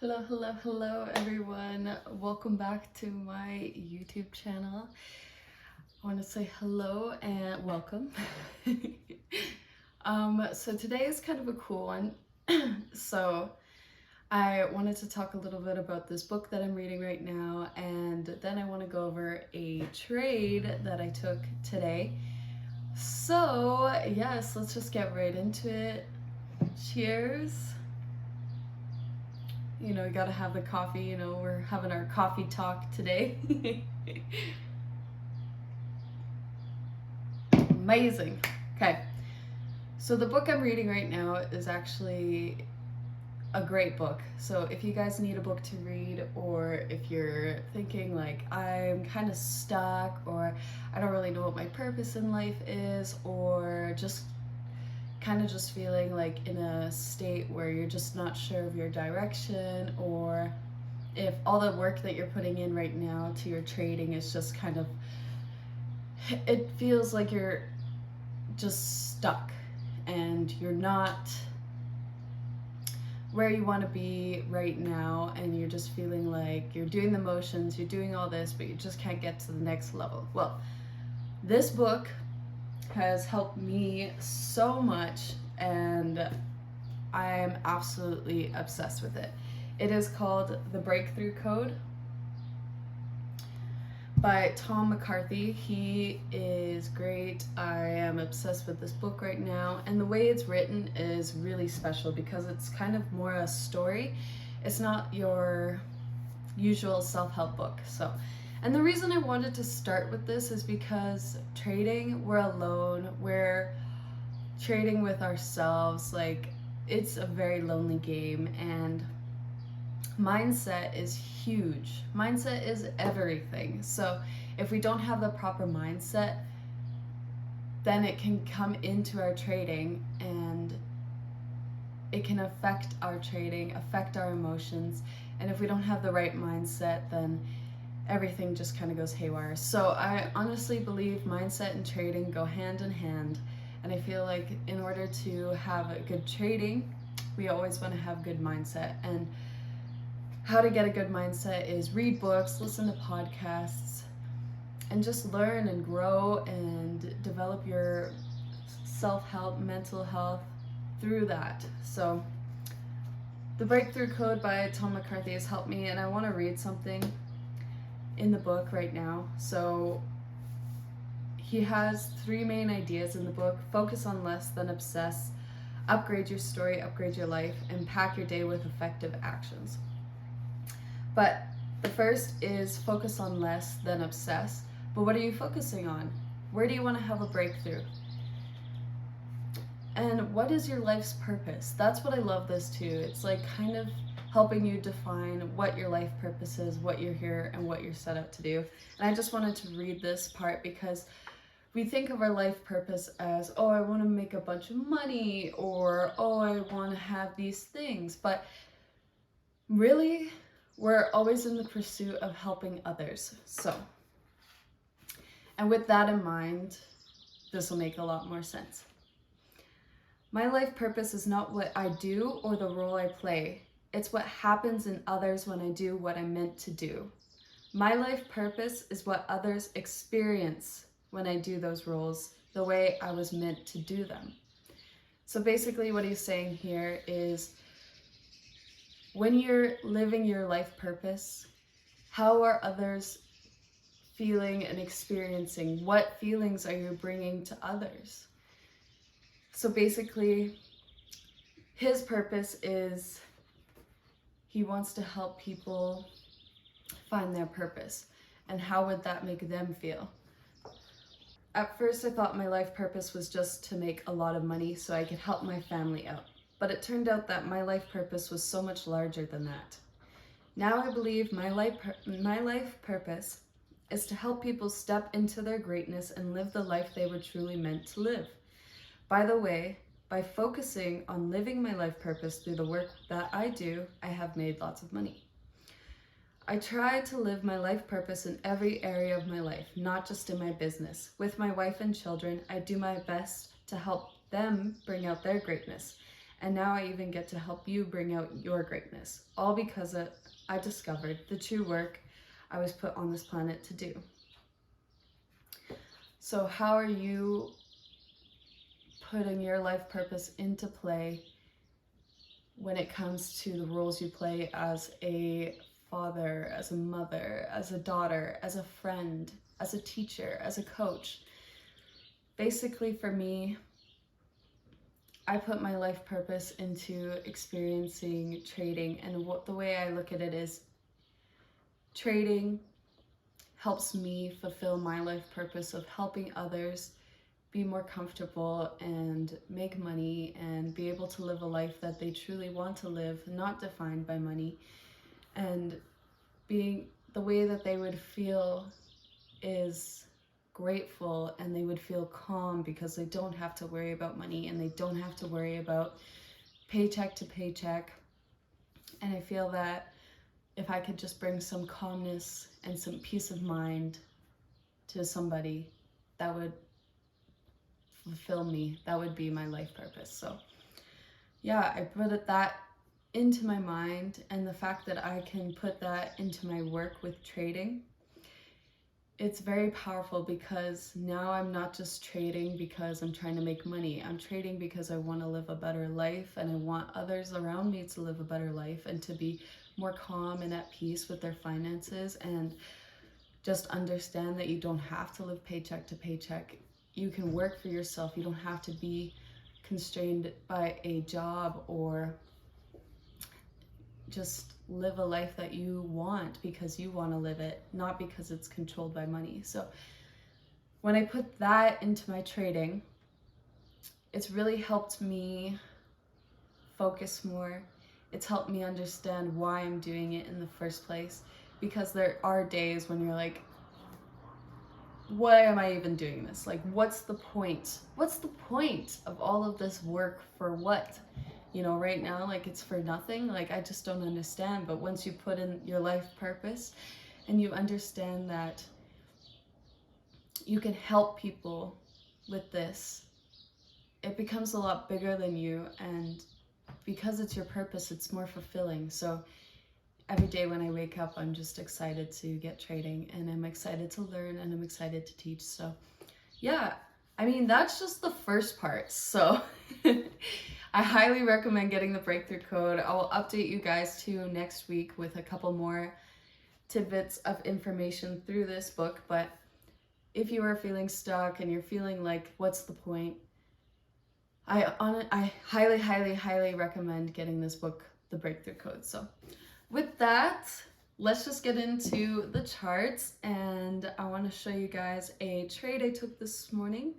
Hello everyone. Welcome back to my YouTube channel. I want to say hello and welcome. So today is kind of a cool one. So I wanted to talk a little bit about this book that I'm reading right now, and then I want to go over a trade that I took today. So yes, let's just get right into it. Cheers. You gotta have the coffee, we're having our coffee talk today. Amazing. Okay, so the book I'm reading right now is actually a great book. So if you guys need a book to read, or if you're thinking like I'm kind of stuck, or I don't really know what my purpose in life is, or just feeling like in a state where you're just not sure of your direction, or if all the work that you're putting in right now to your trading is just it feels like you're just stuck and you're not where you want to be right now, and you're just feeling like you're doing the motions, you're doing all this, but you just can't get to the next level. Well, this book has helped me so much, and I am absolutely obsessed with it. It is called The Breakthrough Code by Tom McCarthy. He is great. I am obsessed with this book right now, and the way it's written is really special because it's kind of more a story. It's not your usual self-help book. And the reason I wanted to start with this is because trading, we're alone, we're trading with ourselves, like it's a very lonely game, and mindset is huge. Mindset is everything. So if we don't have the proper mindset, then it can come into our trading, and it can affect our trading, affect our emotions. And if we don't have the right mindset, then everything just kind of goes haywire. So I honestly believe mindset and trading go hand in hand. And I feel like in order to have a good trading, we always want to have good mindset. And how to get a good mindset is read books, listen to podcasts, and just learn and grow and develop your self-help, mental health through that. So The Breakthrough Code by Tom McCarthy has helped me, and I want to read something in the book right now. So he has 3 main ideas in the book: focus on less, then obsess, upgrade your story, upgrade your life, and pack your day with effective actions. But the first is focus on less, then obsess. But what are you focusing on? Where do you want to have a breakthrough? And what is your life's purpose? That's what I love this too. It's like kind of helping you define what your life purpose is, what you're here, and what you're set out to do. And I just wanted to read this part because we think of our life purpose as, oh, I want to make a bunch of money, or oh, I want to have these things. But really, we're always in the pursuit of helping others. And with that in mind, this will make a lot more sense. My life purpose is not what I do or the role I play. It's what happens in others when I do what I'm meant to do. My life purpose is what others experience when I do those roles the way I was meant to do them. So basically what he's saying here is, when you're living your life purpose, how are others feeling and experiencing? What feelings are you bringing to others? So basically, his purpose is he wants to help people find their purpose. And how would that make them feel? At first, I thought my life purpose was just to make a lot of money so I could help my family out. But it turned out that my life purpose was so much larger than that. Now I believe my life purpose is to help people step into their greatness and live the life they were truly meant to live. By the way, by focusing on living my life purpose through the work that I do, I have made lots of money. I try to live my life purpose in every area of my life, not just in my business. With my wife and children, I do my best to help them bring out their greatness. And now I even get to help you bring out your greatness, all because I discovered the true work I was put on this planet to do. So how are you putting your life purpose into play when it comes to the roles you play as a father, as a mother, as a daughter, as a friend, as a teacher, as a coach? Basically, for me, I put my life purpose into experiencing trading, and the way I look at it is trading helps me fulfill my life purpose of helping others be more comfortable and make money and be able to live a life that they truly want to live, not defined by money, and being the way that they would feel is grateful, and they would feel calm because they don't have to worry about money and they don't have to worry about paycheck to paycheck. And I feel that if I could just bring some calmness and some peace of mind to somebody, that would fulfill me. That would be my life purpose. So yeah, I put that into my mind, and the fact that I can put that into my work with trading, it's very powerful, because now I'm not just trading because I'm trying to make money. I'm trading because I want to live a better life, and I want others around me to live a better life and to be more calm and at peace with their finances, and just understand that you don't have to live paycheck to paycheck. You can work for yourself. You don't have to be constrained by a job, or just live a life that you want because you want to live it, not because it's controlled by money. So when I put that into my trading, it's really helped me focus more. It's helped me understand why I'm doing it in the first place, because there are days when you're like, why am I even doing this? Like, what's the point? What's the point of all of this work for what? You know, right now, like, it's for nothing. Like, I just don't understand. But once you put in your life purpose and you understand that you can help people with this, it becomes a lot bigger than you. And because it's your purpose, it's more fulfilling. So every day when I wake up, I'm just excited to get trading, and I'm excited to learn, and I'm excited to teach. So yeah, I mean, that's just the first part. So I highly recommend getting the breakthrough code. I'll update you guys too next week with a couple more tidbits of information through this book. But if you are feeling stuck and you're feeling like, what's the point? I highly recommend getting this book, The Breakthrough Code. So with that, let's just get into the charts, and I want to show you guys a trade I took this morning.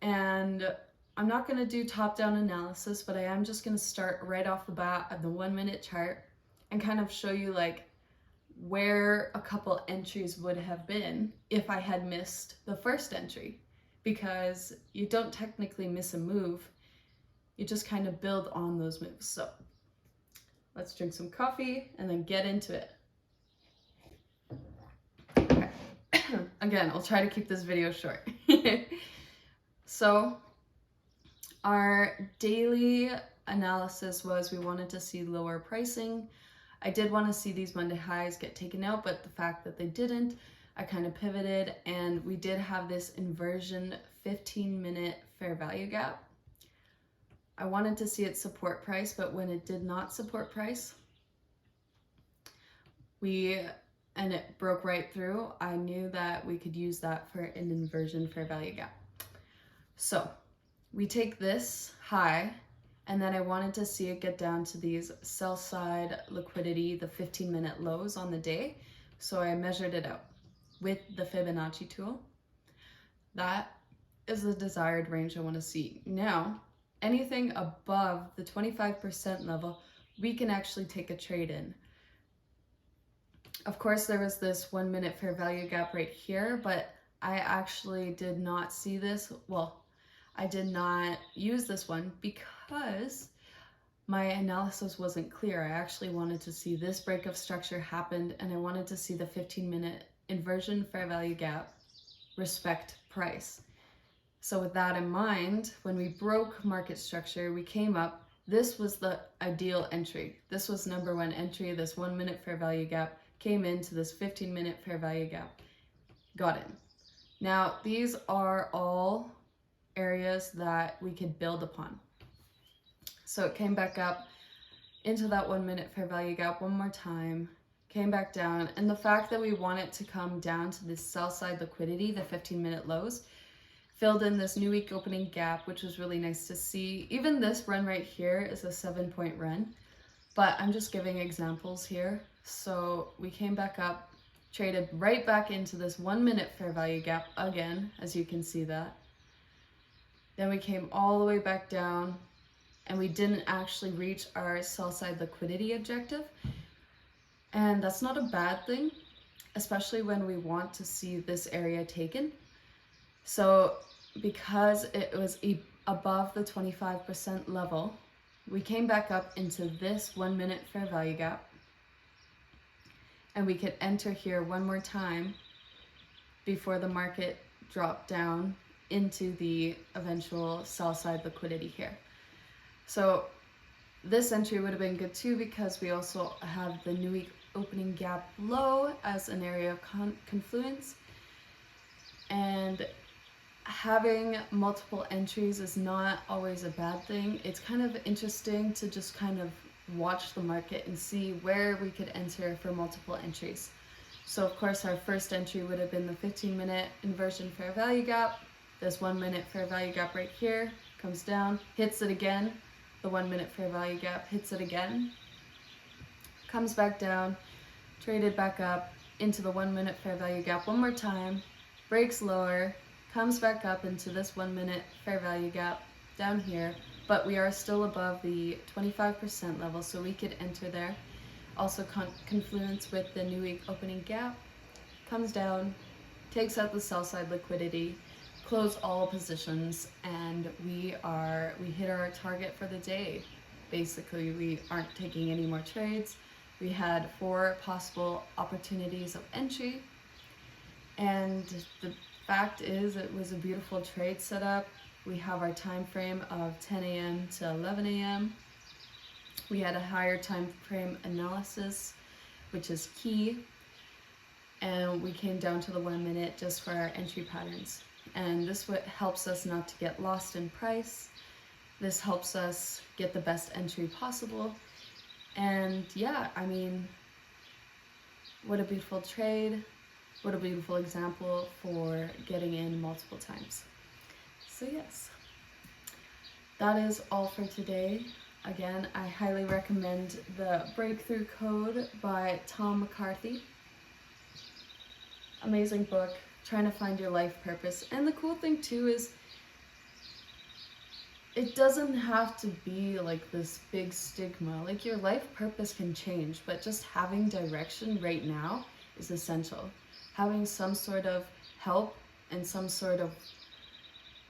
And I'm not going to do top-down analysis, but I am just going to start right off the bat at the 1 minute chart and kind of show you like where a couple entries would have been if I had missed the first entry, because you don't technically miss a move, you just kind of build on those moves. So let's drink some coffee and then get into it. Okay. Again, I'll try to keep this video short. So our daily analysis was we wanted to see lower pricing. I did want to see these Monday highs get taken out, but the fact that they didn't, I kind of pivoted, and we did have this inversion 15-minute fair value gap. I wanted to see it support price, but when it did not support price, and it broke right through, I knew that we could use that for an inversion fair value gap. So we take this high, and then I wanted to see it get down to these sell side liquidity, the 15-minute lows on the day. So I measured it out with the Fibonacci tool. That is the desired range I want to see. Now, anything above the 25% level, we can actually take a trade in. Of course, there was this 1 minute fair value gap right here, but I actually did not see this. Well, I did not use this one because my analysis wasn't clear. I actually wanted to see this break of structure happened, and I wanted to see the 15-minute inversion fair value gap respect price. So with that in mind, when we broke market structure, we came up, this was the ideal entry. This was number one entry, this 1 minute fair value gap, came into this 15-minute fair value gap, got in. Now, these are all areas that we could build upon. So it came back up into that 1 minute fair value gap one more time, came back down, and the fact that we want it to come down to this sell side liquidity, the 15-minute lows, filled in this new week opening gap, which was really nice to see. Even this run right here is a 7-point run, but I'm just giving examples here. So we came back up, traded right back into this 1 minute fair value gap again, as you can see that. Then we came all the way back down, and we didn't actually reach our sell side liquidity objective. And that's not a bad thing, especially when we want to see this area taken. So because it was above the 25% level, we came back up into this 1 minute fair value gap, and we could enter here one more time before the market dropped down into the eventual sell side liquidity here. So this entry would have been good too, because we also have the new week opening gap low as an area of confluence, and having multiple entries is not always a bad thing. It's kind of interesting to just kind of watch the market and see where we could enter for multiple entries. So of course our first entry would have been the 15-minute inversion fair value gap. This 1 minute fair value gap right here comes down, hits it again. The 1 minute fair value gap hits it again, comes back down, traded back up into the 1 minute fair value gap one more time, breaks lower, comes back up into this 1 minute fair value gap down here, but we are still above the 25% level, so we could enter there. Also confluence with the new week opening gap, comes down, takes out the sell side liquidity, close all positions, and we hit our target for the day. Basically, we aren't taking any more trades. We had 4 possible opportunities of entry, and the fact is it was a beautiful trade setup. We have our time frame of 10 a.m. to 11 a.m. We had a higher time frame analysis, which is key, and we came down to the 1 minute just for our entry patterns. And this what helps us not to get lost in price. This helps us get the best entry possible. And yeah, I mean, what a beautiful trade. What a beautiful example for getting in multiple times. So yes, that is all for today. Again, I highly recommend the Breakthrough Code by Tom McCarthy. Amazing book, trying to find your life purpose. And the cool thing too is it doesn't have to be like this big stigma. Like, your life purpose can change, but just having direction right now is essential. Having some sort of help and some sort of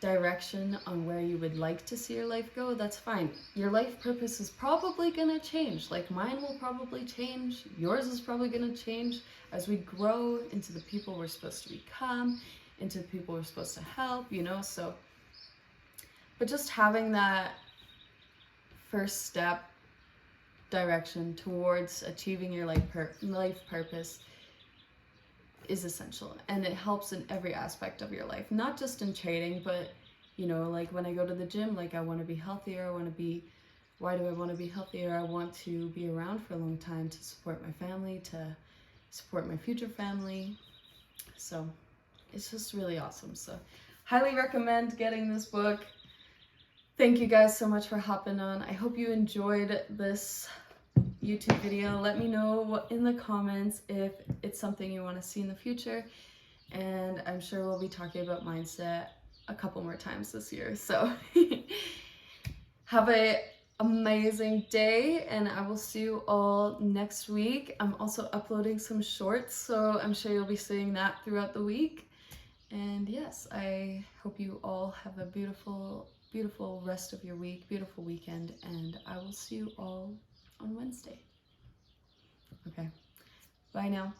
direction on where you would like to see your life go, that's fine. Your life purpose is probably gonna change. Like, mine will probably change. Yours is probably gonna change as we grow into the people we're supposed to become, into the people we're supposed to help, you know? So, but just having that first step direction towards achieving your life purpose is essential, and it helps in every aspect of your life, not just in trading, but you know, like when I go to the gym, like I want to be healthier. Why do I want to be healthier? I want to be around for a long time to support my family, to support my future family. So it's just really awesome. So highly recommend getting this book. Thank you guys so much for hopping on. I hope you enjoyed this YouTube video. Let me know in the comments if it's something you want to see in the future, and I'm sure we'll be talking about mindset a couple more times this year. So have an amazing day, and I will see you all next week. I'm also uploading some shorts, so I'm sure you'll be seeing that throughout the week. And yes, I hope you all have a beautiful rest of your week, beautiful weekend, and I will see you all on Wednesday. Okay, bye now.